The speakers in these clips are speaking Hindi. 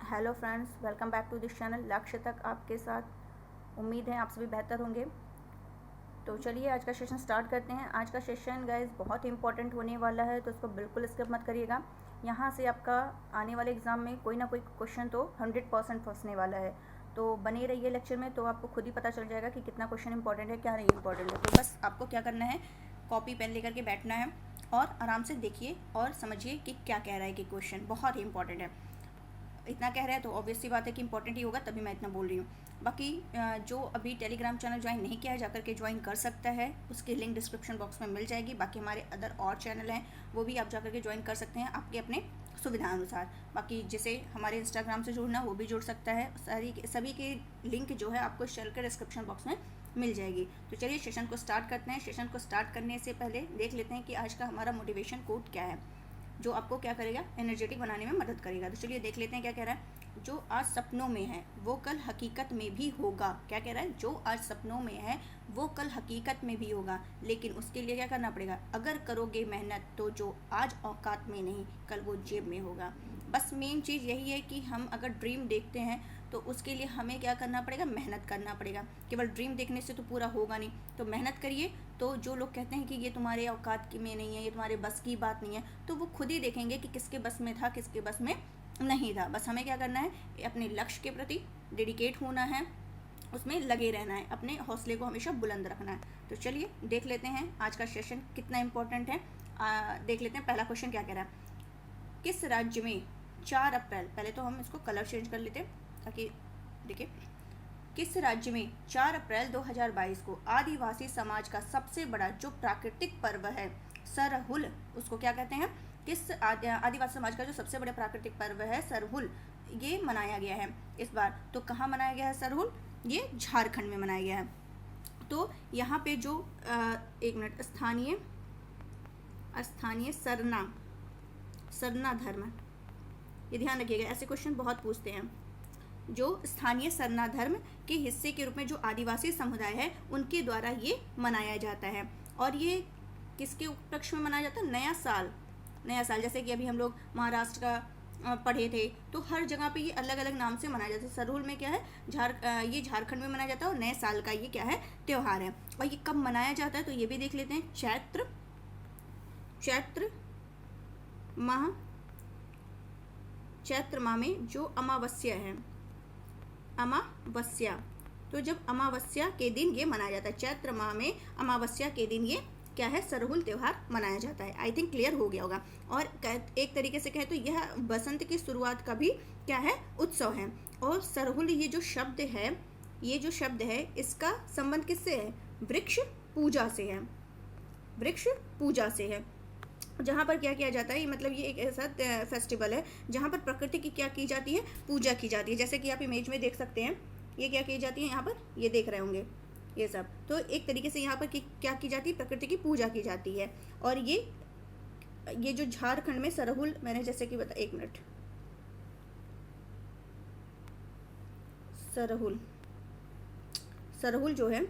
Hello friends, welcome back to this channel. लक्ष्य तक आपके साथ। उम्मीद है आप सभी बेहतर होंगे। तो चलिए आज का सेशन स्टार्ट करते हैं। आज का सेशन गाइस बहुत ही इंपॉर्टेंट होने वाला है, तो इसको बिल्कुल स्किप मत करिएगा। यहाँ से आपका आने वाले एग्ज़ाम में कोई ना कोई क्वेश्चन तो 100% फंसने वाला है। तो बने रहिए लेक्चर में, तो आपको खुद ही पता चल जाएगा कि कितना क्वेश्चन इंपॉर्टेंट है, क्या नहीं इंपॉर्टेंट है। तो बस आपको क्या करना है, कॉपी पेन लेकर के बैठना है और आराम से देखिए और समझिए कि क्या कह रहा है कि क्वेश्चन बहुत ही इंपॉर्टेंट है। इतना कह रहा है तो ऑब्वियस सी बात है कि इंपॉर्टेंट ही होगा, तभी मैं इतना बोल रही हूँ। बाकी जो अभी टेलीग्राम चैनल ज्वाइन नहीं किया है जाकर के ज्वाइन कर सकता है, उसकी लिंक डिस्क्रिप्शन बॉक्स में मिल जाएगी। बाकी हमारे अदर और चैनल हैं, वो भी आप जाकर के ज्वाइन कर सकते हैं आपके अपने सुविधा अनुसार। बाकी जिसे हमारे इंस्टाग्राम से जुड़ना वो भी जुड़ सकता है। सभी की लिंक जो है आपको चल कर डिस्क्रिप्शन बॉक्स में मिल जाएगी। तो चलिए सेशन को स्टार्ट करते हैं। सेशन को स्टार्ट करने से पहले देख लेते हैं कि आज का हमारा मोटिवेशन कोट क्या है, जो आपको क्या करेगा, एनर्जेटिक बनाने में मदद करेगा। तो चलिए देख लेते हैं क्या कह रहा है। जो आज सपनों में है वो कल हकीकत में भी होगा। क्या कह रहा है, जो आज सपनों में है वो कल हकीकत में भी होगा, लेकिन उसके लिए क्या करना पड़ेगा, अगर करोगे मेहनत तो जो आज औकात में नहीं कल वो जेब में होगा। बस मेन चीज़ यही है कि हम अगर ड्रीम देखते हैं तो उसके लिए हमें क्या करना पड़ेगा, मेहनत करना पड़ेगा। केवल ड्रीम देखने से तो पूरा होगा नहीं, तो मेहनत करिए। तो जो लोग कहते हैं कि ये तुम्हारे औकात में नहीं है, ये तुम्हारे बस की बात नहीं है, तो वो खुद ही देखेंगे कि किसके बस में था, किसके बस में नहीं था। बस हमें क्या करना है, अपने लक्ष्य के प्रति डेडिकेट होना है, उसमें लगे रहना है, अपने हौसले को हमेशा बुलंद रखना है। तो चलिए देख लेते हैं आज का सेशन कितना इम्पोर्टेंट है। देख लेते हैं पहला क्वेश्चन क्या कह रहा है। किस राज्य में 4 अप्रैल, पहले तो हम इसको कलर चेंज कर लेते हैं ताकि देखिए, किस राज्य में 4 अप्रैल 2022 को आदिवासी समाज का सबसे बड़ा जो प्राकृतिक पर्व है सरहुल, उसको क्या कहते हैं, किस आदिवासी समाज का जो सबसे बड़ा प्राकृतिक पर्व है सरहुल, ये मनाया गया है इस बार। तो कहाँ मनाया गया है सरहुल, ये झारखंड में मनाया गया है। तो यहाँ पे जो एक मिनट, स्थानीय सरना धर्म, ये ध्यान रखिएगा, ऐसे क्वेश्चन बहुत पूछते हैं। जो स्थानीय सरना धर्म के हिस्से के रूप में जो आदिवासी समुदाय है उनके द्वारा ये मनाया जाता है। और ये किसके उपलक्ष्य में मनाया जाता है, नया साल। जैसे कि अभी हम लोग महाराष्ट्र का पढ़े थे, तो हर जगह पे ये अलग अलग नाम से मनाया जाता है। सरहुल में क्या है, ये झारखंड में मनाया जाता है और नए साल का ये क्या है, त्यौहार है। और ये कब मनाया जाता है तो ये भी देख लेते हैं। चैत्र माह में जो अमावस्या है, तो जब अमावस्या के दिन ये मनाया जाता है, चैत्र माह में अमावस्या के दिन ये क्या है, सरहुल त्यौहार मनाया जाता है। आई थिंक क्लियर हो गया होगा। और एक तरीके से कहे तो यह बसंत की शुरुआत का भी क्या है, उत्सव है। और सरहुल ये जो शब्द है इसका संबंध किससे है, वृक्ष पूजा से है। जहाँ पर क्या किया जाता है, मतलब ये एक ऐसा फेस्टिवल है जहाँ पर प्रकृति की क्या की जाती है, पूजा की जाती है। जैसे कि आप इमेज में देख सकते हैं, ये क्या की जाती है, यहाँ पर ये देख रहे होंगे ये सब। तो एक तरीके से यहाँ पर क्या की जाती है, प्रकृति की पूजा की जाती है। और ये जो झारखंड में सरहुल, मैंने जैसे कि एक मिनट, सरहुल जो है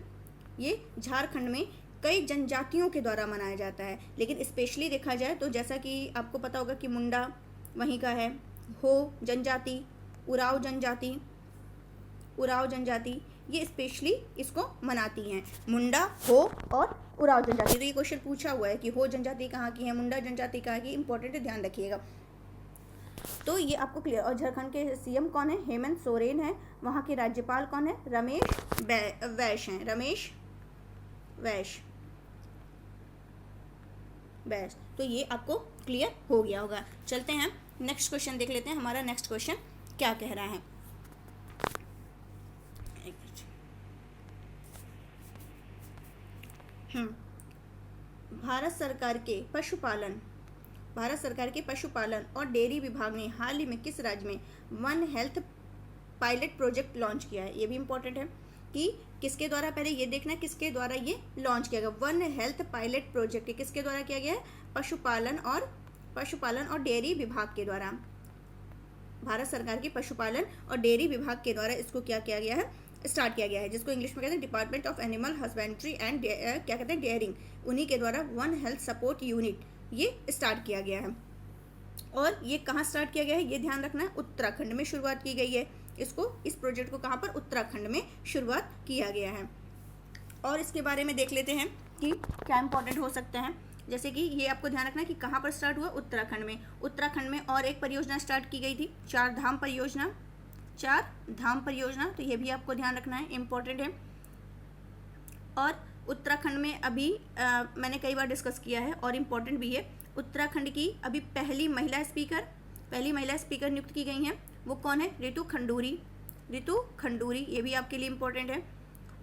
ये झारखंड में कई जनजातियों के द्वारा मनाया जाता है। लेकिन स्पेशली देखा जाए तो जैसा कि आपको पता होगा कि मुंडा वहीं का है, हो जनजाति, उराव जनजाति ये स्पेशली इसको मनाती हैं, मुंडा, हो और उराव जनजाति। तो ये क्वेश्चन पूछा हुआ है कि हो जनजाति कहाँ की है, मुंडा जनजाति कहाँ की, इंपॉर्टेंट है, ध्यान रखिएगा। तो ये आपको क्लियर। और झारखंड के सीएम कौन है, हेमंत सोरेन है। वहाँ के राज्यपाल कौन है, रमेश वैश। तो ये आपको क्लियर हो गया होगा। चलते हैं नेक्स्ट क्वेश्चन देख लेते हैं। हमारा नेक्स्ट क्वेश्चन क्या कह रहा है। भारत सरकार के पशुपालन और डेयरी विभाग ने हाल ही में किस राज्य में one health pilot project launch किया है। ये भी इंपॉर्टेंट है कि किसके द्वारा, पहले ये देखना है किसके द्वारा ये लॉन्च किया गया। वन हेल्थ पायलट प्रोजेक्ट किसके द्वारा किया गया है, पशुपालन और डेयरी विभाग के द्वारा। भारत सरकार के पशुपालन और डेयरी विभाग के द्वारा इसको क्या किया गया है, स्टार्ट किया गया है, जिसको इंग्लिश में कहते हैं department of animal husbandry and क्या कहते हैं डेयरिंग। उन्हीं के द्वारा वन हेल्थ सपोर्ट यूनिट ये स्टार्ट किया गया है। और ये कहाँ स्टार्ट किया गया है, ये ध्यान रखना है, उत्तराखंड में शुरुआत की गई है। इस प्रोजेक्ट को कहाँ पर, उत्तराखंड में शुरुआत किया गया है। और इसके बारे में देख लेते हैं कि क्या इंपॉर्टेंट हो सकता है। जैसे कि ये आपको ध्यान रखना है कि कहाँ पर स्टार्ट हुआ, उत्तराखंड में। उत्तराखंड में और एक परियोजना स्टार्ट की गई थी, चार धाम परियोजना, तो ये भी आपको ध्यान रखना है, इम्पोर्टेंट है। और उत्तराखंड में अभी मैंने कई बार डिस्कस किया है और इम्पोर्टेंट भी है, उत्तराखंड की अभी पहली महिला स्पीकर नियुक्त की गई हैं। वो कौन है, रितु खंडूरी, ये भी आपके लिए इम्पोर्टेंट है।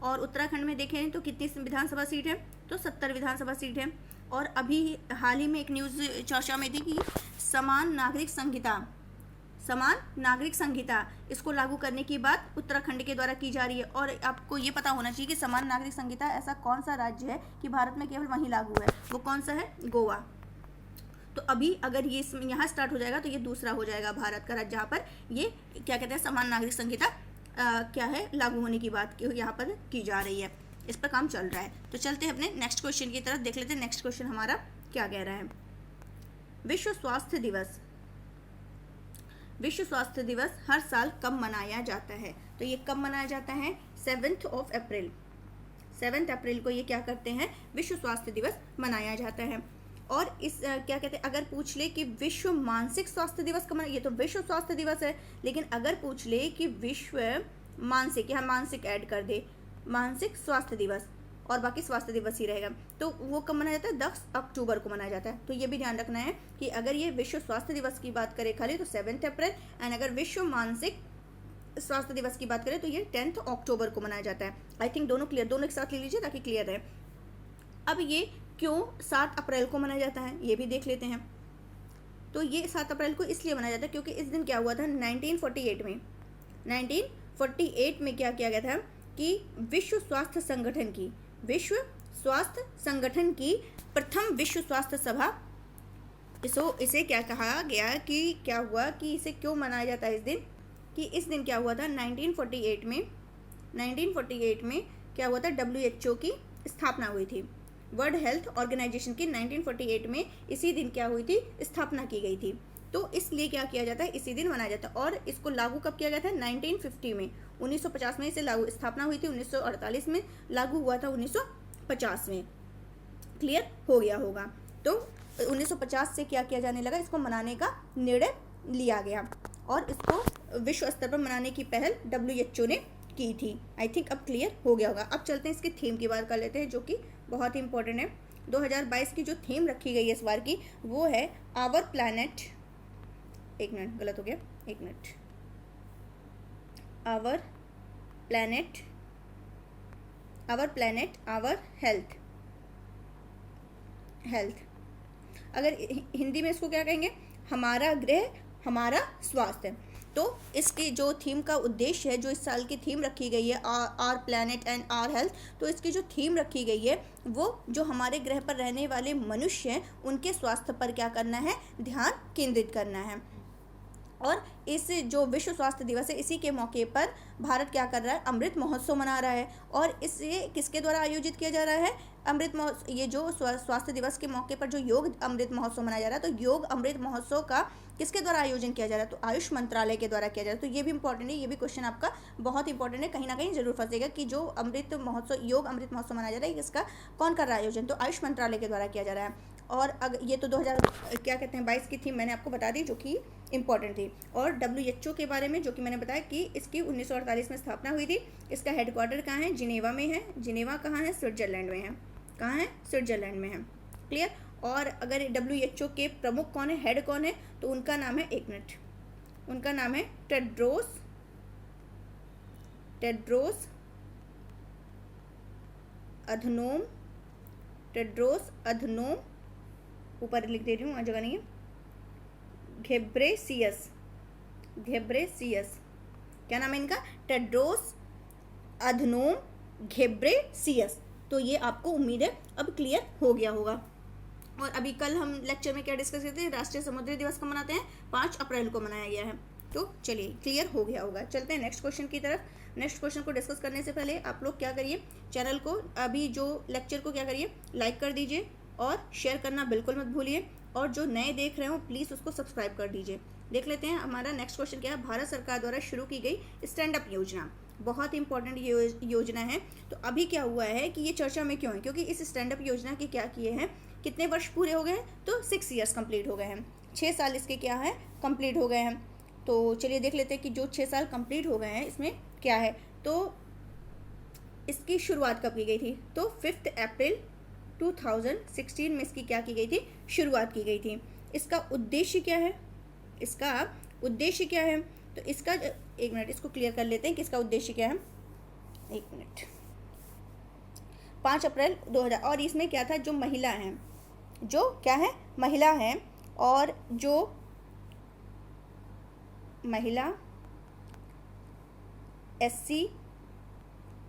और उत्तराखंड में देखें तो कितनी विधानसभा सीट है, तो 70 विधानसभा सीट है। और अभी हाल ही में एक न्यूज़ चर्चा में थी कि समान नागरिक संहिता इसको लागू करने की बात उत्तराखंड के द्वारा की जा रही है। और आपको ये पता होना चाहिए कि समान नागरिक संहिता ऐसा कौन सा राज्य है कि भारत में केवल वहीं लागू है, वो कौन सा है, गोवा। तो अभी अगर ये यहाँ स्टार्ट हो जाएगा तो ये दूसरा हो जाएगा भारत का राज्य जहाँ पर ये क्या कहते हैं, समान नागरिक संहिता क्या है, लागू होने की बात यहाँ पर की जा रही है, इस पर काम चल रहा है। तो चलते हैं अपने नेक्स्ट क्वेश्चन की तरफ, देख लेते हैं नेक्स्ट क्वेश्चन हमारा क्या कह रहा है। विश्व स्वास्थ्य दिवस हर साल कब मनाया जाता है, तो ये कब मनाया जाता है, 7 अप्रैल को ये क्या करते हैं, विश्व स्वास्थ्य दिवस मनाया जाता है। और इस क्या कहते हैं, अगर पूछ ले कि विश्व मानसिक स्वास्थ्य दिवस कब, ये तो विश्व स्वास्थ्य दिवस है, लेकिन अगर पूछ ले कि विश्व मानसिक, यहाँ मानसिक ऐड कर दे, मानसिक स्वास्थ्य दिवस और बाकी स्वास्थ्य दिवस ही रहेगा, तो वो कब मनाया जाता है, 10 अक्टूबर को मनाया जाता है। तो ये भी ध्यान रखना है कि अगर ये विश्व स्वास्थ्य दिवस की बात करें खाली तो 7 अप्रैल, एंड अगर विश्व मानसिक स्वास्थ्य दिवस की बात करें तो ये 10 अक्टूबर को मनाया जाता है। आई थिंक दोनों क्लियर, दोनों एक साथ ले लीजिए ताकि क्लियर रहे। अब ये क्यों 7 अप्रैल को मनाया जाता है, ये भी देख लेते हैं। तो ये 7 अप्रैल को इसलिए मनाया जाता है क्योंकि इस दिन क्या हुआ था, 1948 में क्या किया गया था कि विश्व स्वास्थ्य संगठन की प्रथम विश्व स्वास्थ्य सभा, इसे क्या कहा गया कि क्या हुआ कि इसे क्यों मनाया जाता है इस दिन, कि इस दिन क्या हुआ था 1948 में क्या हुआ था, WHO की स्थापना हुई थी, वर्ल्ड हेल्थ ऑर्गेनाइजेशन की 1948 में इसी दिन क्या हुई थी, स्थापना की गई थी। तो इसलिए क्या किया जाता है, इसी दिन मनाया जाता है। और इसको लागू कब किया गया था, 1950 में, 1950 में इसे लागू, स्थापना हुई थी 1948 में, लागू हुआ था 1950 में। क्लियर हो गया होगा। तो 1950 से क्या किया जाने लगा, इसको मनाने का निर्णय लिया गया और इसको विश्व स्तर पर मनाने की पहल WHO ने की थी। आई थिंक अब क्लियर हो गया होगा। अब चलते हैं इसकी थीम की बात कर लेते हैं, जो कि बहुत ही इंपॉर्टेंट है। 2022 की जो थीम रखी गई है इस बार की, वो है आवर प्लैनेट, एक मिनट गलत हो गया, एक minute, our planet our health. अगर हिंदी में इसको क्या कहेंगे, हमारा ग्रह हमारा स्वास्थ्य। तो इसकी जो थीम का उद्देश्य है, जो इस साल की थीम रखी गई है, our planet and our health, तो इसकी जो थीम रखी गई है वो जो हमारे ग्रह पर रहने वाले मनुष्य हैं उनके स्वास्थ्य पर क्या करना है, ध्यान केंद्रित करना है। और इस जो विश्व स्वास्थ्य दिवस है, इसी के मौके पर भारत क्या कर रहा है, अमृत महोत्सव मना रहा है। और इसे किसके द्वारा आयोजित किया जा रहा है, अमृत महोत्सव। ये जो स्वास्थ्य दिवस के मौके पर जो योग अमृत महोत्सव मनाया जा रहा है, तो योग अमृत महोत्सव का किसके द्वारा आयोजन किया जा रहा है, तो आयुष मंत्रालय के द्वारा किया जा रहा है। तो ये भी इंपॉर्टेंट है, ये भी क्वेश्चन आपका बहुत इंपॉर्टेंट है, कहीं ना कहीं जरूर फंसेगा कि जो अमृत महोत्सव, योग अमृत महोत्सव मनाया जा रहा है, इसका कौन कर रहा है आयोजन, तो आयुष मंत्रालय के द्वारा किया जा रहा है। और अगर ये तो 2022 की थीम मैंने आपको बता दी, जो कि इम्पॉर्टेंट थी। और WHO के बारे में जो कि मैंने बताया कि इसकी 1948 में स्थापना हुई थी। इसका हेडक्वार्टर कहाँ है, जिनेवा में है। जिनेवा कहाँ है, स्विट्जरलैंड में है। कहाँ है, स्विट्जरलैंड में है। क्लियर। और अगर WHO के प्रमुख कौन है, हेड कौन है, तो उनका नाम है, एक मिनट, उनका नाम है टेड्रोस अधनोम, ऊपर लिख दे रही हूँ, जगह नहीं है, घेब्रेसियस। क्या नाम है इनका, टेड्रोस अधनोम घेब्रेसियस। तो ये आपको उम्मीद है अब क्लियर हो गया होगा। और अभी कल हम लेक्चर में क्या डिस्कस करते हैं, राष्ट्रीय समुद्री दिवस कब मनाते हैं, 5 अप्रैल को मनाया गया है। तो चलिए क्लियर हो गया होगा। चलते हैं नेक्स्ट क्वेश्चन की तरफ। नेक्स्ट क्वेश्चन को डिस्कस करने से पहले आप लोग क्या करिए, चैनल को, अभी जो लेक्चर को क्या करिए, लाइक कर दीजिए और शेयर करना बिल्कुल मत भूलिए, और जो नए देख रहे हो प्लीज़ उसको सब्सक्राइब कर दीजिए। देख लेते हैं हमारा नेक्स्ट क्वेश्चन क्या है। भारत सरकार द्वारा शुरू की गई स्टैंड अप योजना, बहुत इंपॉर्टेंट योजना है। तो अभी क्या हुआ है कि ये चर्चा में क्यों है, क्योंकि इस स्टैंड अप योजना के क्या किए हैं, कितने वर्ष पूरे हो गए हैं, तो 6 ईयर्स कंप्लीट हो गए हैं, 6 साल इसके क्या है कंप्लीट हो गए हैं। तो चलिए देख लेते हैं कि जो 6 साल कंप्लीट हो गए हैं इसमें क्या है। तो इसकी शुरुआत कब की गई थी, तो 5 अप्रैल 2016 में इसकी क्या की गई थी, शुरुआत की गई थी। इसका उद्देश्य क्या है, इसका उद्देश्य क्या है, तो इसका एक मिनट इसको क्लियर कर लेते हैं कि इसका उद्देश्य क्या है। एक मिनट, 5 अप्रैल 2000, और इसमें क्या था, जो महिला हैं, जो क्या है महिला हैं, और जो महिला SC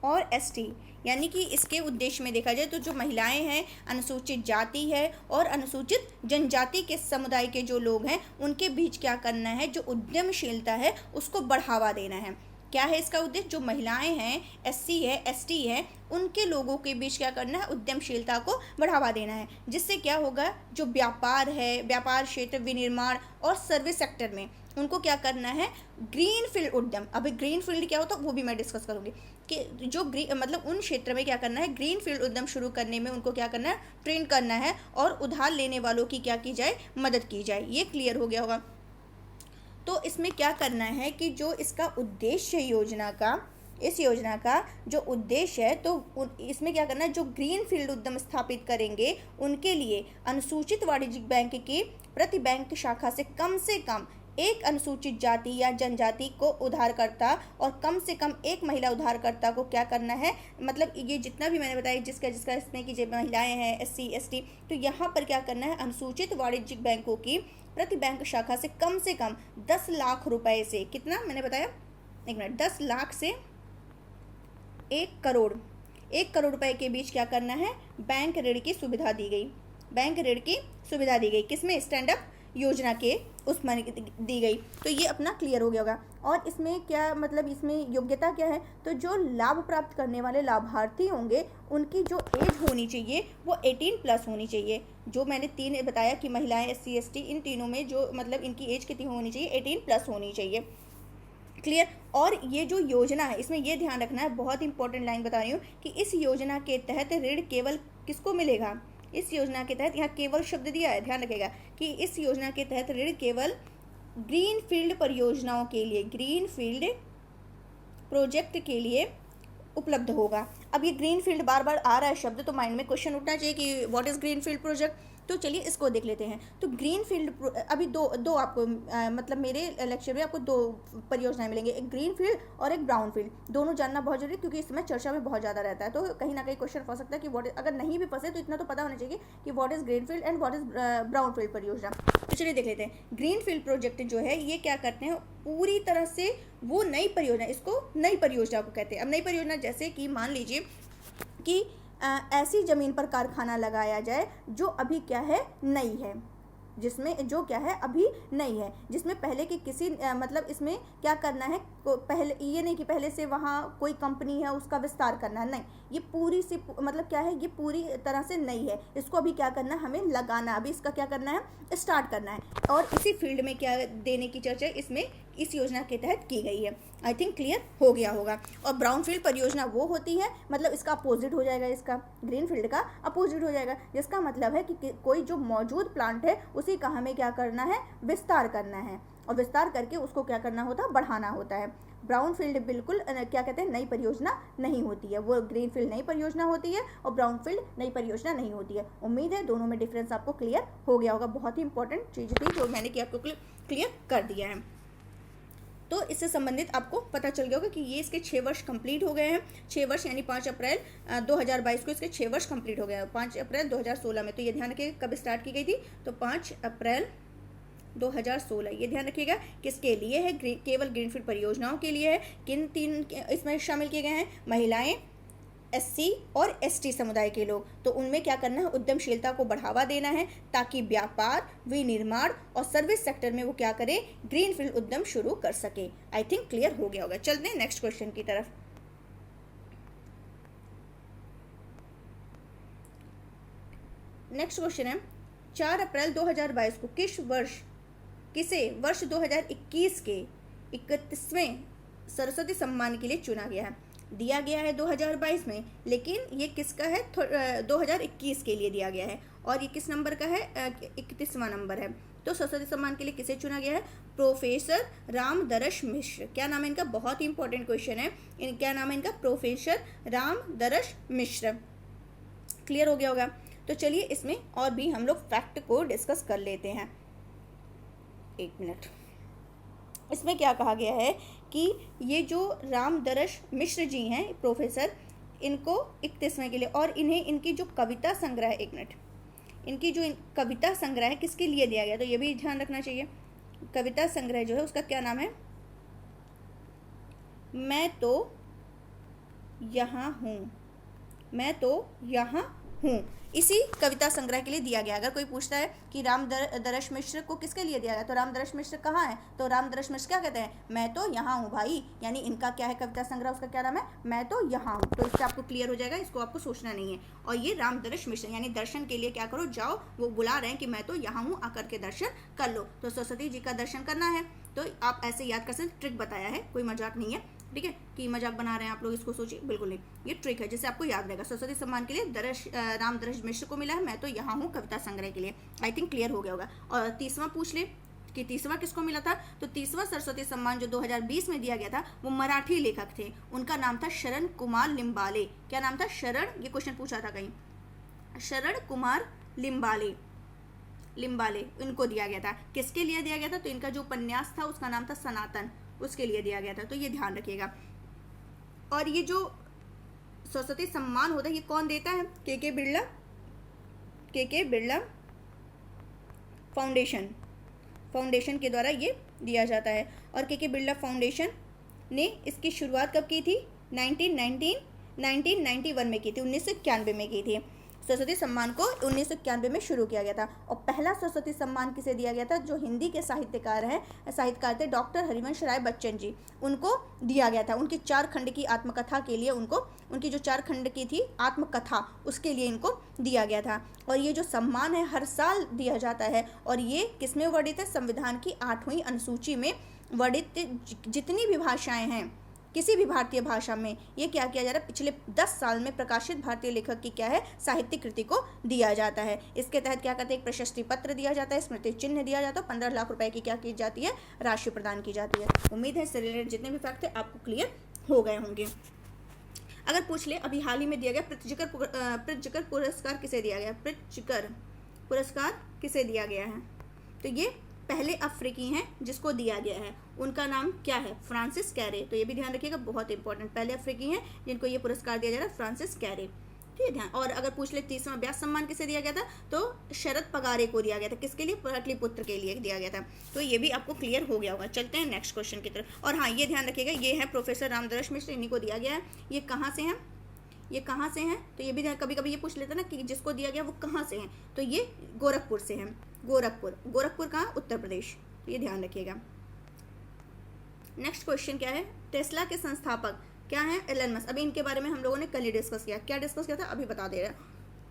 और ST, यानी कि इसके उद्देश्य में देखा जाए तो जो महिलाएं हैं, अनुसूचित जाति है और अनुसूचित जनजाति के समुदाय के जो लोग हैं उनके बीच क्या करना है, जो उद्यमशीलता है उसको बढ़ावा देना है। क्या है इसका उद्देश्य, जो महिलाएं हैं, SC है, ST है, उनके लोगों के बीच क्या करना है, उद्यमशीलता को बढ़ावा देना है। जिससे क्या होगा, जो व्यापार है, व्यापार क्षेत्र, विनिर्माण और सर्विस सेक्टर में उनको क्या करना है, ग्रीन फील्ड उद्यम। अभी ग्रीन फील्ड क्या होता है वो भी मैं डिस्कस करूँगी कि जो मतलब उन क्षेत्र में क्या करना है, ग्रीन फील्ड उद्यम शुरू करने में उनको क्या करना है, ट्रेन करना है, और उधार लेने वालों की क्या की जाए, मदद की जाए। ये क्लियर हो गया होगा। तो इसमें क्या करना है कि जो इसका उद्देश्य योजना का, इस योजना का जो उद्देश्य है, तो इसमें क्या करना है, जो ग्रीन फील्ड उद्यम स्थापित करेंगे उनके लिए अनुसूचित वाणिज्यिक बैंक की प्रति बैंक शाखा से कम एक अनुसूचित जाति या जनजाति को उधारकर्ता और कम से कम एक महिला उधारकर्ता को क्या करना है, मतलब ये जितना भी मैंने बताया जिसका इसमें कि जो महिलाएं हैं, SC ST, तो यहाँ पर क्या करना है, अनुसूचित वाणिज्यिक बैंकों की प्रति बैंक शाखा से कम 10 लाख रुपए से, कितना मैंने बताया, एक मिनट, 10 लाख से 1 करोड़ रुपए के बीच क्या करना है, बैंक ऋण की सुविधा दी गई। बैंक ऋण की सुविधा दी गई किसमें, स्टैंड अप योजना के उसमें दी गई। तो ये अपना क्लियर हो गया होगा। और इसमें क्या मतलब, इसमें योग्यता क्या है, तो जो लाभ प्राप्त करने वाले लाभार्थी होंगे उनकी जो एज होनी चाहिए वो 18+ होनी चाहिए। जो मैंने 3 बताया कि महिलाएं, SC ST, इन तीनों में जो मतलब इनकी एज कितनी होनी चाहिए, 18+ होनी चाहिए। क्लियर। और ये जो योजना है इसमें ये ध्यान रखना है, बहुत इंपॉर्टेंट लाइन बता रही हूँ कि इस योजना के तहत ऋण केवल किसको मिलेगा, इस योजना के तहत, यहाँ केवल शब्द दिया है, ध्यान रखिएगा कि इस योजना के तहत ऋण केवल ग्रीन फील्ड परियोजनाओं के लिए, ग्रीन फील्ड प्रोजेक्ट के लिए उपलब्ध होगा। अब ये ग्रीन फील्ड बार बार आ रहा है शब्द, तो माइंड में क्वेश्चन उठना चाहिए कि what is green field project. तो चलिए इसको देख लेते हैं। तो ग्रीन फील्ड अभी दो आपको मतलब मेरे लेक्चर में आपको 2 परियोजनाएं मिलेंगी, एक ग्रीन फील्ड और एक ब्राउन फील्ड। दोनों जानना बहुत जरूरी है क्योंकि इसमें चर्चा में बहुत ज़्यादा रहता है। तो कहीं ना कहीं क्वेश्चन फंस सकता है कि व्हाट, अगर नहीं भी फंसे तो इतना तो पता होना चाहिए कि what is green field and what is brown field परियोजना। तो चलिए देख लेते हैं। ग्रीन फील्ड प्रोजेक्ट जो है ये क्या करते हैं, पूरी तरह से वो नई परियोजना, इसको नई परियोजना को कहते हैं। अब नई परियोजना जैसे कि मान लीजिए कि ऐसी ज़मीन पर कारखाना लगाया जाए जो अभी क्या है, नई है, जिसमें जो क्या है अभी नई है, जिसमें पहले की किसी मतलब इसमें क्या करना है, पहले ये नहीं कि पहले से वहाँ कोई कंपनी है उसका विस्तार करना है, नहीं, ये पूरी सी मतलब क्या है, ये पूरी तरह से नई है, इसको अभी क्या करना है, हमें लगाना, अभी इसका क्या करना है, स्टार्ट करना है। और इसी फील्ड में क्या देने की चर्चा इसमें इस योजना के तहत की गई है। आई थिंक क्लियर हो गया होगा। और ब्राउन फील्ड परियोजना वो होती है, मतलब इसका अपोजिट हो जाएगा, इसका ग्रीन फील्ड का अपोजिट हो जाएगा, जिसका मतलब है कि कोई जो मौजूद प्लांट है उसी का हमें क्या करना है, विस्तार करना है, और विस्तार करके उसको क्या करना होता है, बढ़ाना होता है। ब्राउन फील्ड बिल्कुल क्या कहते हैं, नई परियोजना नहीं होती है, वो ग्रीन फील्ड नई परियोजना होती है और ब्राउन फील्ड नई परियोजना नहीं होती है। उम्मीद है दोनों में डिफरेंस आपको क्लियर हो गया होगा। बहुत ही इंपॉर्टेंट चीज़ थी जो मैंने कि आपको क्लियर कर दिया है। तो इससे संबंधित आपको पता चल गया होगा कि ये इसके 6 वर्ष कंप्लीट हो गए हैं। 6 वर्ष यानी 5 अप्रैल 2022 को इसके 6 वर्ष कंप्लीट हो गए हैं। 5 अप्रैल 2016 में, तो ये ध्यान रखिएगा कब स्टार्ट की गई थी, तो 5 अप्रैल 2016। ये ध्यान रखिएगा किसके लिए है, केवल ग्रीनफील्ड परियोजनाओं के लिए है। किन 3 इसमें शामिल किए गए हैं, महिलाएं, SC और ST समुदाय के लोग। तो उनमें क्या करना है, उद्यमशीलता को बढ़ावा देना है ताकि व्यापार, विनिर्माण और सर्विस सेक्टर में वो क्या करें, ग्रीनफील्ड उद्यम शुरू कर सके। आई थिंक क्लियर हो गया होगा। चलते हैं नेक्स्ट क्वेश्चन की तरफ। नेक्स्ट क्वेश्चन है, 4 अप्रैल 2022 को किसे वर्ष 2021 के 31वें सरस्वती सम्मान के लिए चुना गया है? दिया गया है 2022 में, लेकिन ये किसका है? 2021 के लिए दिया गया है, और ये किस नंबर का है? 31वां नंबर है। तो सरस्वती सम्मान के लिए किसे चुना गया है? प्रोफेसर रामदरश मिश्र। क्या नाम है इनका? बहुत ही इंपॉर्टेंट क्वेश्चन है। क्या नाम है इनका? प्रोफेसर रामदरश मिश्र। क्लियर हो गया होगा। तो चलिए इसमें और भी हम लोग फैक्ट को डिस्कस कर लेते हैं। एक मिनट। इसमें क्या कहा गया है कि ये जो रामदरश मिश्र जी हैं प्रोफेसर, इनको 31वें के लिए, और इन्हें इनकी जो कविता संग्रह है, एक मिनट, इनकी जो कविता संग्रह है किसके लिए दिया गया? तो ये भी ध्यान रखना चाहिए। कविता संग्रह जो है उसका क्या नाम है? मैं तो यहाँ हूँ, मैं तो यहाँ हूँ। इसी कविता संग्रह के लिए दिया गया। अगर कोई पूछता है कि रामदरश मिश्र को किसके लिए दिया गया, तो रामदरश मिश्र कहाँ है? तो रामदरश मिश्र क्या कहते हैं? मैं तो यहाँ हूँ भाई। यानी इनका क्या है कविता संग्रह, उसका क्या नाम है? मैं तो यहाँ हूँ। तो इससे आपको क्लियर हो जाएगा, इसको आपको सोचना नहीं है। और ये रामदरश मिश्र यानी दर्शन के लिए क्या करो, जाओ, वो बुला रहे हैं कि मैं तो यहाँ हूँ, आकर के दर्शन कर लो। तो सरस्वती जी का दर्शन करना है तो आप ऐसे याद कर सकते। ट्रिक बताया है, कोई मजाक नहीं है, ठीक है कि मजाक बना रहे हैं आप लोग, इसको सोचिए, बिल्कुल नहीं, ये ट्रिक है जिससे आपको याद रहेगा। सरस्वती सम्मान के लिए रामदरश मिश्र को मिला है, मैं तो यहाँ हूँ कविता संग्रह के लिए। आई थिंक क्लियर हो गया होगा। और तीसरा पूछ ले कि तीसरा किसको मिला था? तो तीसरा सरस्वती सम्मान जो 2020 में दिया गया था वो मराठी लेखक थे, उनका नाम था शरण कुमार लिम्बाले। क्या नाम था? शरण, ये क्वेश्चन पूछा था कहीं, शरण कुमार लिम्बाले इनको दिया गया था। किसके लिए दिया गया था? तो इनका जो उपन्यास था उसका नाम था सनातन, उसके लिए दिया गया था। तो ये ध्यान रखिएगा। और ये जो सरस्वती सम्मान होता है ये कौन देता है? के बिरला फाउंडेशन के द्वारा ये दिया जाता है। और के बिरला फाउंडेशन ने इसकी शुरुआत कब की थी? 1991 में की थी, 1991 में की थी। सरस्वती सम्मान को 1991 में शुरू किया गया था। और पहला सरस्वती सम्मान किसे दिया गया था? जो हिंदी के साहित्यकार थे डॉक्टर हरिवंश राय बच्चन जी, उनको दिया गया था। उनकी 4 खंड की आत्मकथा के लिए उनकी जो 4 खंड की थी आत्मकथा, उसके लिए इनको दिया गया था। और ये जो सम्मान है हर साल दिया जाता है। और ये किसमें वर्णित है? संविधान की 8वीं अनुसूची में वर्णित जितनी भी भाषाएं हैं, किसी भी भारतीय भाषा में ये क्या किया जा रहा है? पिछले 10 साल में प्रकाशित भारतीय लेखक की क्या है? साहित्यिक कृति को दिया जाता है। इसके तहत क्या कहते हैं? एक प्रशस्ति पत्र दिया जाता है, स्मृति चिन्ह दिया जाता है, 15 लाख रुपए की क्या की जाती है? राशि प्रदान की जाती है। उम्मीद है इससे रिलेटेड जितने भी फैक्ट है आपको क्लियर हो गए होंगे। अगर पूछ ले अभी हाल ही में दिया गया प्रित्जकर पुरस्कार किसे दिया गया? प्रित्जकर पुरस्कार किसे दिया गया है? तो ये पहले अफ्रीकी हैं जिसको दिया गया है, उनका नाम क्या है? फ्रांसिस कैरे। तो ये भी ध्यान रखिएगा, बहुत इंपॉर्टेंट, पहले अफ्रीकी हैं जिनको ये पुरस्कार दिया जा रहा है, फ्रांसिस कैरे। ठीक है ध्यान। और अगर पूछ ले तीसरा व्यास सम्मान किसे दिया गया था? तो शरद पगारे को दिया गया था। किसके लिए? पाटलिपुत्र के लिए दिया गया था। तो ये भी आपको क्लियर हो गया होगा। चलते हैं नेक्स्ट क्वेश्चन की तरफ। और हाँ, ये ध्यान रखिएगा, ये है प्रोफेसर रामदरश मिश्र, इन्हीं को दिया गया है। ये कहाँ से हैं? तो ये भी कभी कभी ये पूछ लेता ना कि जिसको दिया गया वो कहाँ से हैं। तो ये गोरखपुर से हैं। गोरखपुर कहाँ? उत्तर प्रदेश। ये ध्यान रखिएगा। नेक्स्ट क्वेश्चन क्या है? टेस्ला के संस्थापक क्या है? Elon Musk. अभी इनके बारे में हम लोगों ने कल ही डिस्कस किया। क्या डिस्कस किया था? अभी बता दे रहा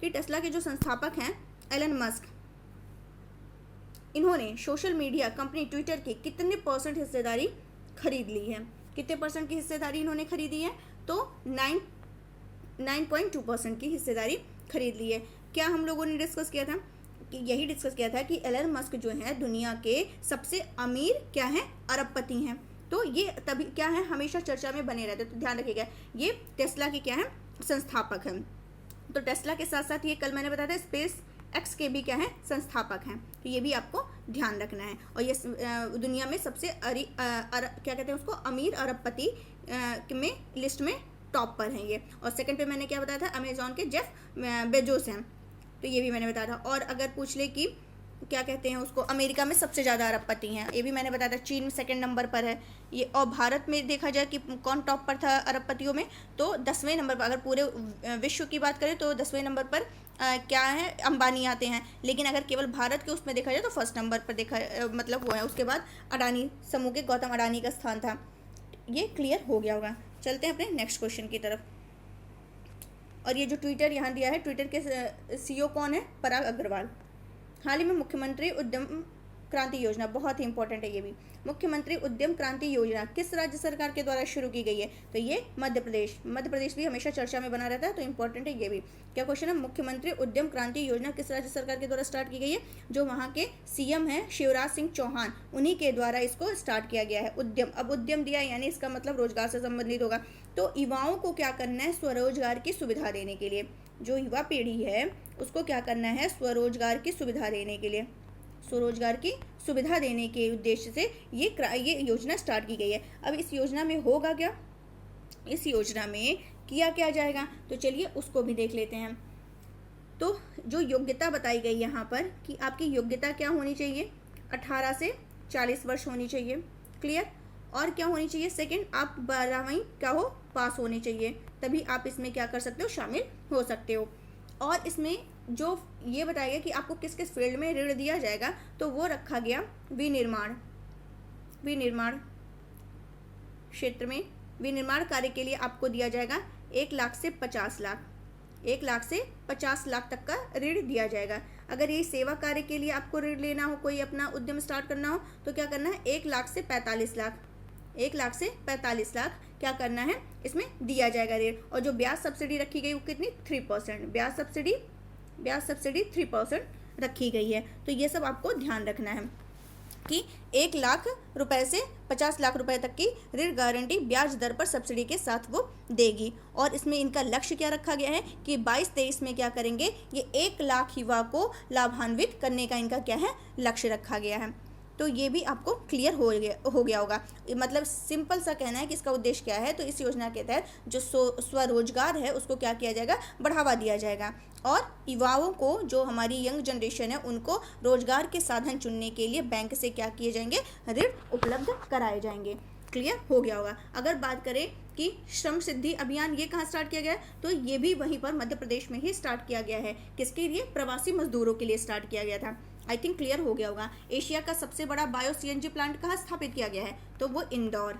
कि टेस्ला के जो संस्थापक हैं एलन मस्क, इन्होंने सोशल मीडिया कंपनी ट्विटर की कितने % हिस्सेदारी खरीद ली है? कितने % की हिस्सेदारी इन्होंने खरीदी है? तो 9.2% की हिस्सेदारी खरीद ली है। क्या हम लोगों ने डिस्कस किया था? यही डिस्कस किया था कि एलन मस्क जो है दुनिया के सबसे अमीर क्या है? अरबपति हैं। तो ये तभी क्या है? हमेशा चर्चा में बने रहते। तो ध्यान रखिएगा, ये टेस्ला के क्या है? संस्थापक हैं। तो टेस्ला के साथ साथ ये कल मैंने बताया था स्पेस एक्स के भी क्या है? संस्थापक हैं। तो ये भी आपको ध्यान रखना है। और ये दुनिया में सबसे क्या कहते हैं उसको? अमीर अरबपति में लिस्ट में टॉप पर हैं ये। और सेकंड पे मैंने क्या बताया था? अमेजॉन के जेफ बेजोस हैं। तो ये भी मैंने बताया था। और अगर पूछ ले कि क्या कहते हैं उसको, अमेरिका में सबसे ज़्यादा अरबपति हैं, ये भी मैंने बताया था। चीन सेकंड नंबर पर है ये। और भारत में देखा जाए कि कौन टॉप पर था अरबपतियों में, तो 10वें नंबर पर। अगर पूरे विश्व की बात करें तो 10वें नंबर पर क्या है? अंबानी आते हैं। लेकिन अगर केवल भारत के उसमें देखा जाए तो फर्स्ट नंबर पर मतलब वो है। उसके बाद अडानी समूह के गौतम अडानी का स्थान था। ये क्लियर हो गया होगा। चलते हैं अपने नेक्स्ट क्वेश्चन की तरफ। और ये जो ट्विटर यहाँ दिया है, ट्विटर के CEO कौन है? पराग अग्रवाल। हाल ही में मुख्यमंत्री उद्यम क्रांति योजना, बहुत ही इंपॉर्टेंट है ये भी, मुख्यमंत्री उद्यम क्रांति योजना किस राज्य सरकार के द्वारा शुरू की गई है? तो ये मध्य प्रदेश। मध्य प्रदेश भी हमेशा चर्चा में बना रहता है, तो इंपॉर्टेंट है ये भी। क्या क्वेश्चन है? मुख्यमंत्री उद्यम क्रांति योजना किस राज्य सरकार के द्वारा स्टार्ट की गई है? जो वहाँ के सीएम हैं शिवराज सिंह चौहान, उन्हीं के द्वारा इसको स्टार्ट किया गया है। उद्यम, अब उद्यम दिया यानी इसका मतलब रोजगार से संबंधित होगा। तो युवाओं को क्या करना है? स्वरोजगार की सुविधा देने के लिए, जो युवा पीढ़ी है उसको क्या करना है? स्वरोजगार की सुविधा देने के लिए, स्वरोजगार की सुविधा देने के उद्देश्य से ये योजना स्टार्ट की गई है। अब इस योजना में होगा क्या? इस योजना में किया क्या जाएगा? तो चलिए उसको भी देख लेते हैं। तो जो योग्यता बताई गई यहाँ पर कि आपकी योग्यता क्या होनी चाहिए? 18 से 40 वर्ष होनी चाहिए। क्लियर? और क्या होनी चाहिए? सेकंड, आप 12वीं क्या हो? पास होनी चाहिए, तभी आप इसमें क्या कर सकते हो? शामिल हो सकते हो। और इसमें जो ये बताया गया कि आपको किस किस फील्ड में ऋण दिया जाएगा, तो वो रखा गया विनिर्माण क्षेत्र में। विनिर्माण कार्य के लिए आपको दिया जाएगा 1 लाख से 50 लाख, 1 लाख से 50 लाख तक का ऋण दिया जाएगा। अगर ये सेवा कार्य के लिए आपको ऋण लेना हो, कोई अपना उद्यम स्टार्ट करना हो, तो क्या करना है? 1 लाख से 45 लाख, 1 लाख से 45 लाख क्या करना है? इसमें दिया जाएगा ऋण। और जो ब्याज सब्सिडी रखी गई वो कितनी? 3%। ब्याज सब्सिडी 3% रखी गई है। तो ये सब आपको ध्यान रखना है कि 1 लाख रुपए से 50 लाख रुपए तक की ऋण गारंटी ब्याज दर पर सब्सिडी के साथ वो देगी। और इसमें इनका लक्ष्य क्या रखा गया है कि 22-23 में क्या करेंगे? ये 1 लाख युवा को लाभान्वित करने का इनका क्या है? लक्ष्य रखा गया है। तो ये भी आपको क्लियर हो गया होगा। मतलब सिंपल सा कहना है कि इसका उद्देश्य क्या है। तो इस योजना के तहत जो स्वरोजगार है उसको क्या किया जाएगा? बढ़ावा दिया जाएगा। और युवाओं को, जो हमारी यंग जनरेशन है, उनको रोजगार के साधन चुनने के लिए बैंक से क्या किए जाएंगे? ऋण उपलब्ध कराए जाएंगे। क्लियर हो गया होगा। अगर बात करें कि श्रम सिद्धि अभियान, ये कहाँ स्टार्ट किया गया है? तो ये भी वहीं पर मध्य प्रदेश में ही स्टार्ट किया गया है। किसके लिए? प्रवासी मजदूरों के लिए स्टार्ट किया गया था। आई थिंक क्लियर हो गया होगा। एशिया का सबसे बड़ा बायो सीएनजी प्लांट कहाँ स्थापित किया गया है? तो वो इंदौर,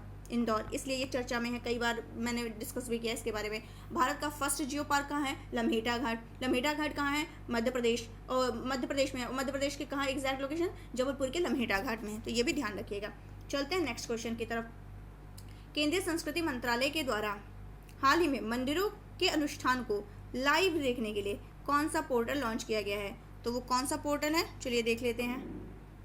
इसलिए ये चर्चा में है, कई बार मैंने डिस्कस भी किया इसके बारे में। भारत का फर्स्ट जियो पार्क कहाँ है? लम्हेटा घाट कहाँ है? मध्य प्रदेश, और मध्य प्रदेश में, मध्य प्रदेश के कहाँ एग्जैक्ट लोकेशन? जबलपुर के लम्हेटा घाट में है। तो ये भी ध्यान रखिएगा। चलते हैं नेक्स्ट क्वेश्चन की तरफ। केंद्रीय संस्कृति मंत्रालय के द्वारा हाल ही में मंदिरों के अनुष्ठान को लाइव देखने के लिए कौन सा पोर्टल लॉन्च किया गया है? तो वो कौन सा पोर्टल है? चलिए देख लेते हैं।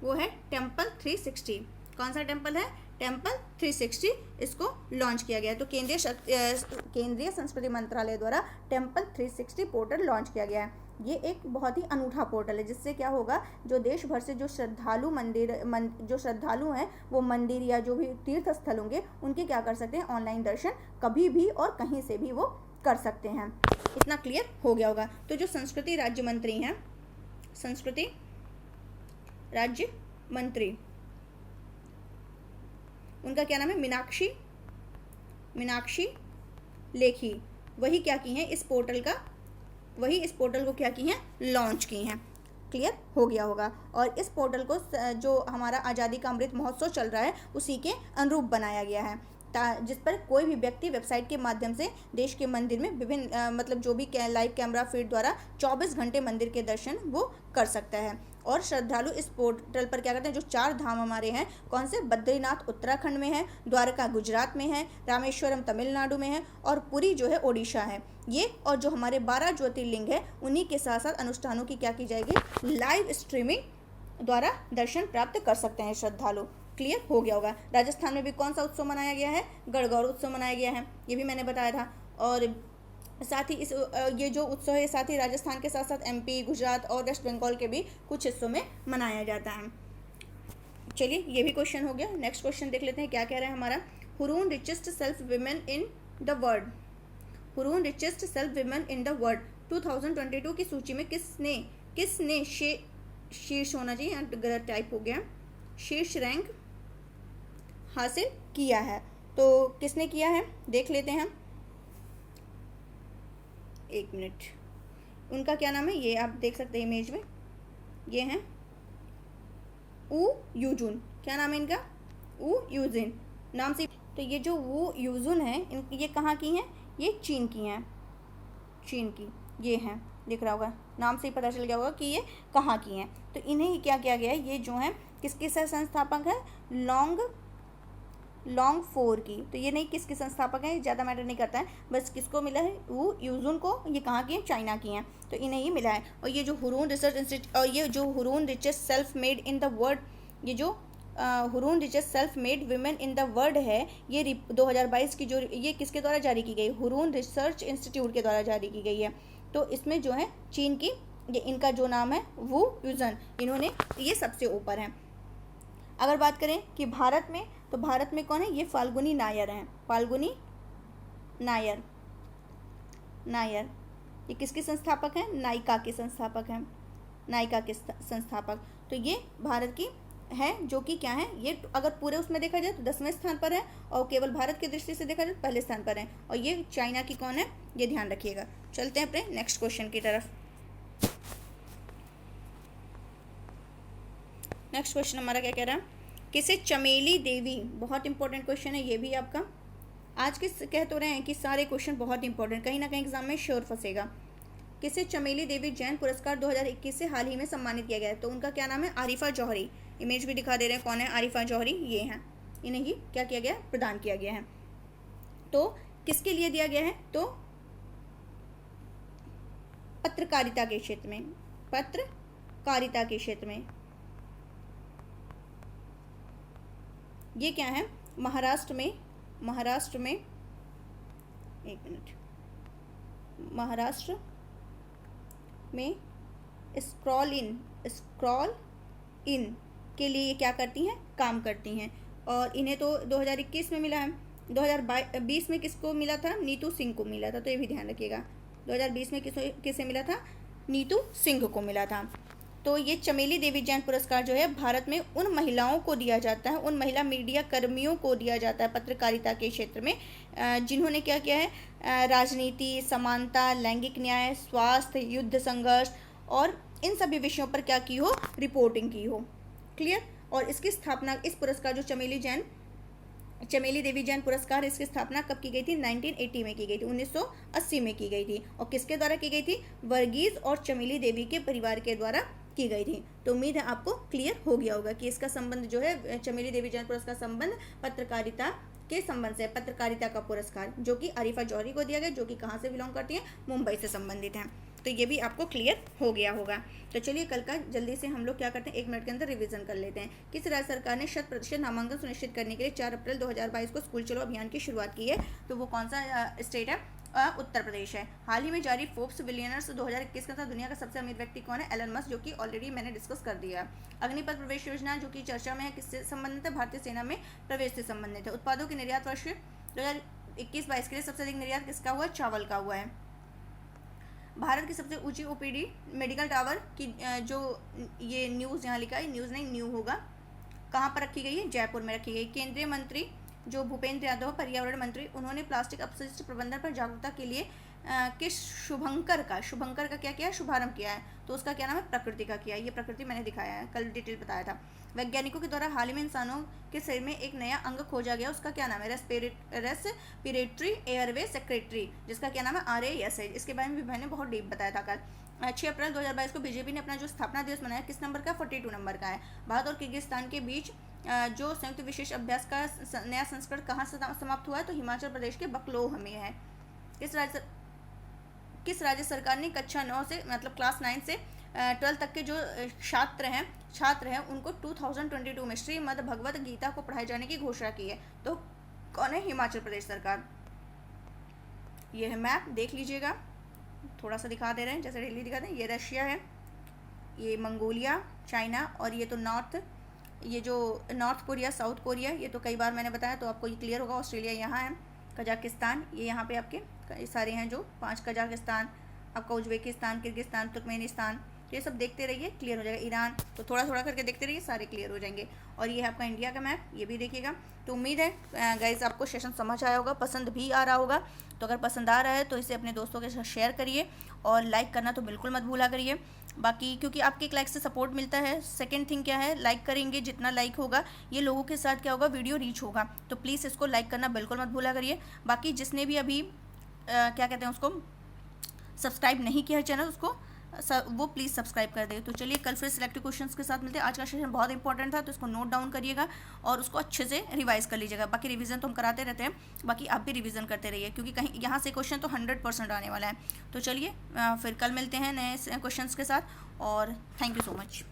वो है टेम्पल 360। कौन सा टेम्पल है? टेम्पल 360 इसको लॉन्च किया गया है। तो केंद्रीय संस्कृति मंत्रालय द्वारा टेम्पल 360 पोर्टल लॉन्च किया गया है। ये एक बहुत ही अनूठा पोर्टल है, जिससे क्या होगा? जो देश भर से जो श्रद्धालु हैं, वो मंदिर या जो भी तीर्थ स्थल होंगे, उनके क्या कर सकते हैं? ऑनलाइन दर्शन कभी भी और कहीं से भी वो कर सकते हैं। इतना क्लियर हो गया होगा। तो जो संस्कृति राज्य मंत्री हैं, संस्कृति राज्य मंत्री, उनका क्या नाम है? मीनाक्षी लेखी। वही क्या की हैं? इस पोर्टल को क्या की हैं? लॉन्च की हैं। क्लियर हो गया होगा। और इस पोर्टल को जो हमारा आज़ादी का अमृत महोत्सव चल रहा है उसी के अनुरूप बनाया गया है, जिस पर कोई भी व्यक्ति वेबसाइट के माध्यम से देश के मंदिर में विभिन्न मतलब जो भी लाइव कैमरा फीड द्वारा 24 घंटे मंदिर के दर्शन वो कर सकता है। और श्रद्धालु इस पोर्टल पर क्या करते हैं? जो 4 धाम हमारे हैं, कौन से? बद्रीनाथ उत्तराखंड में है, द्वारका गुजरात में है, रामेश्वरम तमिलनाडु में है, और पुरी जो है ओडिशा है। ये और जो हमारे 12 ज्योतिर्लिंग है, उन्हीं के साथ साथ अनुष्ठानों की क्या की जाएगी? लाइव स्ट्रीमिंग द्वारा दर्शन प्राप्त कर सकते हैं श्रद्धालु। क्लियर हो गया होगा। राजस्थान में भी कौन सा उत्सव मनाया गया है? गणगौर उत्सव मनाया गया है, ये भी मैंने बताया था। और साथ ही ये जो उत्सव है साथ ही राजस्थान के साथ साथ एमपी, गुजरात और वेस्ट बंगाल के भी कुछ हिस्सों में मनाया जाता है। चलिए ये भी क्वेश्चन हो गया। नेक्स्ट क्वेश्चन देख लेते हैं क्या कह रहा है हमारा। Hurun richest self women in the world, 2022 की सूची में किसने शीर्ष होना चाहिए, यहाँ गलत टाइप हो गया, शीर्ष रैंक हासिल किया है? तो किसने किया है देख लेते हैं। एक मिनट, उनका क्या नाम है? ये आप देख सकते हैं इमेज में, ये हैं वू यूजुन। क्या नाम है इनका? वू यूजिन नाम से। तो ये जो वू यूजुन है, ये कहाँ की हैं? ये चीन की हैं, चीन की ये हैं दिख रहा होगा, नाम से ही पता चल गया होगा कि ये कहाँ की हैं। तो इन्हें ही क्या किया गया है, ये जो है किसके संस्थापक है, लॉन्ग फोर की। तो ये नहीं किसके संस्थापक हैं, ज़्यादा मैटर नहीं करता है, बस किसको मिला है, वो यूजुन को। ये कहाँ की हैं, चाइना की हैं, तो इन्हें ही मिला है। और ये जो हुरून रिसर्च इंस्टीट्यूट, और ये जो Hurun richest self made in the world, ये जो Hurun richest self made women in the world है, ये 2022 की जो, ये किसके द्वारा जारी की गई, हुरून रिसर्च इंस्टीट्यूट के द्वारा जारी की गई है। तो इसमें जो है चीन की, ये इनका जो नाम है वू यूजन, इन्होंने, ये सबसे ऊपर हैं। अगर बात करें कि भारत में, तो भारत में कौन है, ये फाल्गुनी नायर हैं, फाल्गुनी नायर, ये किसके संस्थापक हैं, नायका के संस्थापक हैं, नायका के संस्थापक। तो ये भारत की है, जो कि क्या है, ये अगर पूरे उसमें देखा जाए तो 10वें स्थान पर है, और केवल भारत की दृष्टि से देखा जाए तो पहले स्थान पर है। और ये चाइना की कौन है, ये ध्यान रखिएगा। चलते हैं अपने नेक्स्ट क्वेश्चन की तरफ। नेक्स्ट क्वेश्चन हमारा क्या कह रहा है, किसे चमेली देवी, बहुत इंपॉर्टेंट क्वेश्चन है ये भी आपका। आज के कह तो रहे हैं कि सारे क्वेश्चन बहुत इंपॉर्टेंट, कहीं ना कहीं एग्जाम में श्योर फंसेगा। किसे चमेली देवी जैन पुरस्कार 2021 से हाल ही में सम्मानित किया गया है, तो उनका क्या नाम है, आरिफा जौहरी। इमेज भी दिखा दे रहे हैं, कौन है आरिफा जौहरी, ये हैं, इन्हें ही क्या किया गया, प्रदान किया गया है। तो किसके लिए दिया गया है, तो पत्रकारिता के क्षेत्र में, पत्रकारिता के क्षेत्र में। ये क्या है, महाराष्ट्र में, एक मिनट, महाराष्ट्र में स्क्रॉल इन के लिए ये क्या करती हैं, काम करती हैं। और इन्हें तो 2021 में मिला है, 2020 में किसको मिला था, नीतू सिंह को मिला था, तो ये भी ध्यान रखिएगा। 2020 में किसे मिला था, नीतू सिंह को मिला था। तो ये चमेली देवी जैन पुरस्कार जो है भारत में उन महिलाओं को दिया जाता है, उन महिला मीडिया कर्मियों को दिया जाता है पत्रकारिता के क्षेत्र में, जिन्होंने क्या किया है, राजनीति, समानता, लैंगिक न्याय, स्वास्थ्य, युद्ध संघर्ष और इन सभी विषयों पर क्या की हो, रिपोर्टिंग की हो। क्लियर। और इसकी स्थापना, इस पुरस्कार जो चमेली देवी जैन पुरस्कार, इसकी स्थापना कब की गई थी, 1980 में की गई थी, 1980 में की गई थी। और किसके द्वारा की गई थी, वर्गीज और चमेली देवी के परिवार के द्वारा की गई थी। तो उम्मीद है आपको क्लियर हो गया होगा कि इसका संबंध जो है, चमेली देवी जैन पुरस्कार संबंध पत्रकारिता के संबंध से, पत्रकारिता का पुरस्कार जो कि आरिफा जौहरी को दिया गया, जो कि कहाँ से बिलोंग करती है, मुंबई से संबंधित हैं। तो ये भी आपको क्लियर हो गया होगा। तो चलिए कल का जल्दी से हम लोग क्या करते हैं, 1 मिनट के अंदर रिवीजन कर लेते हैं। किस राज्य सरकार ने 100% नामांकन सुनिश्चित करने के लिए 4 अप्रैल 2022 को स्कूल चलो अभियान की शुरुआत की है, तो वो कौन सा स्टेट है, उत्तर प्रदेश है। हाल ही में जारी फोर्ब्स बिलियनर्स 2021 का था दुनिया का सबसे अमीर व्यक्ति कौन है, एलन मस्क, जो कि ऑलरेडी मैंने डिस्कस कर दिया। अग्निपथ प्रवेश योजना जो कि चर्चा में है, किससे संबंधित है, भारतीय सेना में प्रवेश से संबंधित है। उत्पादों के निर्यात वर्ष 2021-22 के लिए सबसे अधिक निर्यात किसका हुआ है, चावल का हुआ है। भारत की सबसे ऊंची ओपीडी मेडिकल टावर की जो ये न्यूज़ यहाँ लिखा है, न्यूज़ नहीं न्यू होगा, कहाँ पर रखी गई है, जयपुर में रखी गई। केंद्रीय मंत्री जो भूपेंद्र यादव, पर्यावरण मंत्री, उन्होंने प्लास्टिक अपशिष्ट प्रबंधन पर जागरूकता के लिए किस शुभंकर का क्या किया है, शुभारंभ किया है, तो उसका क्या नाम है, प्रकृति का किया है। ये प्रकृति मैंने दिखाया है, कल डिटेल बताया था। वैज्ञानिकों के द्वारा हाल ही में इंसानों के शरीर में एक नया अंग खोजा गया, उसका क्या नाम है, रेस्पिरेटरी एयरवे सेक्रेटरी, जिसका क्या नाम है, RAS है। इसके बारे में भी मैंने बहुत डीप बताया था कल। 6 अप्रैल 2022 को बीजेपी ने अपना जो स्थापना दिवस मनाया, किस नंबर का, 42 नंबर का है। भारत और किर्गिस्तान के बीच जो संयुक्त विशेष अभ्यास का नया संस्करण कहाँ से समाप्त हुआ है, तो हिमाचल प्रदेश के बकलोह में है। किस राज्य सरकार ने कक्षा 9 से मतलब क्लास 9 से 12 तक के जो छात्र हैं उनको 2022 में श्रीमद् भगवद गीता को पढ़ाए जाने की घोषणा की है, तो कौन है, हिमाचल प्रदेश सरकार। ये है मैप, देख लीजिएगा, थोड़ा सा दिखा दे रहे हैं जैसे डेली दिखाते हैं। ये रशिया है, ये मंगोलिया, चाइना, और ये तो ये जो नॉर्थ कोरिया, साउथ कोरिया, ये तो कई बार मैंने बताया तो आपको ये क्लियर होगा। ऑस्ट्रेलिया यहाँ है, कजाकिस्तान ये यहाँ पे आपके सारे हैं जो 5, कजाकिस्तान, आपका उज्बेकिस्तान, किर्गिस्तान, तुर्कमेनिस्तान, ये सब देखते रहिए, क्लियर हो जाएगा। ईरान, तो थोड़ा थोड़ा करके देखते रहिए, सारे क्लियर हो जाएंगे। और ये है आपका इंडिया का मैप, ये भी देखिएगा। तो उम्मीद है गाइज आपको सेशन समझ आया होगा, पसंद भी आ रहा होगा। तो अगर पसंद आ रहा है तो इसे अपने दोस्तों के साथ शेयर करिए, और लाइक करना तो बिल्कुल मत भूला करिए। बाकी क्योंकि आपके एक लाइक से सपोर्ट मिलता है। सेकंड थिंग क्या है, लाइक करेंगे, जितना लाइक होगा ये लोगों के साथ क्या होगा, वीडियो रीच होगा। तो प्लीज़ इसको लाइक करना बिल्कुल मत भूला करिए। बाकी जिसने भी अभी क्या कहते हैं उसको सब्सक्राइब नहीं किया है चैनल उसको वो प्लीज़ सब्सक्राइब कर दे। तो चलिए कल फिर सिलेक्टिव क्वेश्चंस के साथ मिलते हैं। आज का सेशन बहुत इंपॉर्टेंट था तो इसको नोट डाउन करिएगा और उसको अच्छे से रिवाइज कर लीजिएगा। बाकी रिवीजन तो हम कराते रहते हैं, बाकी आप भी रिवीजन करते रहिए क्योंकि कहीं यहाँ से क्वेश्चन तो 100% आने वाला है। तो चलिए फिर कल मिलते हैं नए क्वेश्चंस के साथ और थैंक यू सो मच।